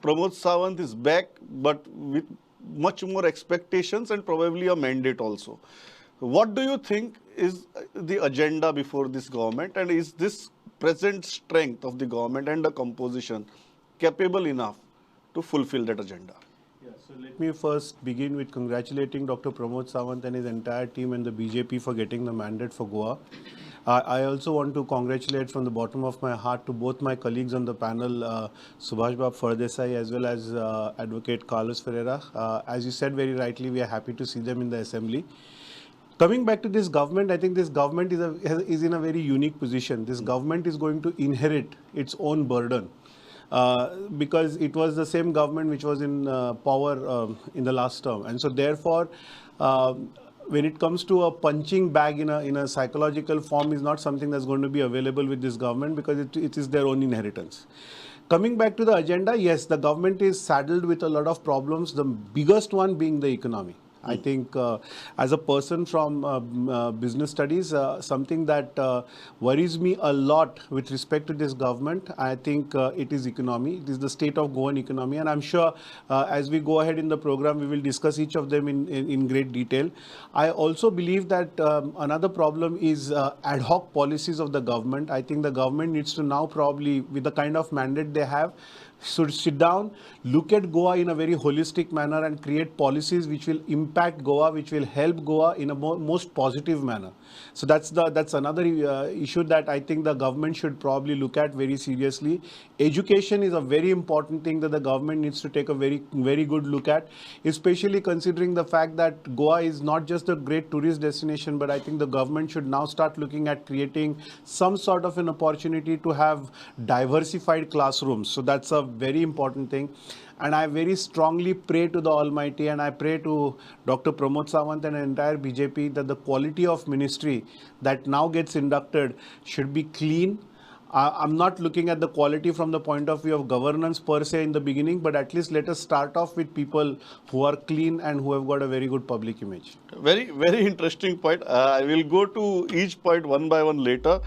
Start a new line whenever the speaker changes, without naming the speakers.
Pramod Sawant is back, but with much more expectations and probably a mandate also. What do you think is the agenda before this government, and is this present strength of the government and the composition capable enough to fulfill that agenda?
Yeah, so let me first begin with congratulating Dr. Pramod Sawant and his entire team and the BJP for getting the mandate for Goa. I also want to congratulate from the bottom of my heart to both my colleagues on the panel, Subhash Bab Fardesai as well as Advocate Carlos Ferreira. As you said very rightly, we are happy to see them in the assembly. Coming back to this government, I think this government is in a very unique position. This government is going to inherit its own burden. Because it was the same government which was in power in the last term. And so therefore, when it comes to a punching bag in a psychological form is not something that's going to be available with this government, because it is their own inheritance. Coming back to the agenda, yes, the government is saddled with a lot of problems, the biggest one being the economy. I think as a person from business studies, something that worries me a lot with respect to this government, I think it is economy. It is the state of Goan economy. And I'm sure as we go ahead in the program, we will discuss each of them in great detail. I also believe that another problem is ad hoc policies of the government. I think the government needs to now probably, with the kind of mandate they have, should sit down, look at Goa in a very holistic manner and create policies which will impact Goa, which will help Goa in a most positive manner. So that's another issue that I think the government should probably look at very seriously. Education is a very important thing that the government needs to take a very good look at, especially considering the fact that Goa is not just a great tourist destination, but I think the government should now start looking at creating some sort of an opportunity to have diversified classrooms. So that's a very important thing. And I very strongly pray to the Almighty, and I pray to Dr. Pramod Sawant and the entire BJP that the quality of ministry that now gets inducted should be clean. I'm not looking at the quality from the point of view of governance per se in the beginning, but at least let us start off with people who are clean and who have got a very good public image.
Very interesting point. I will go to each point one by one later.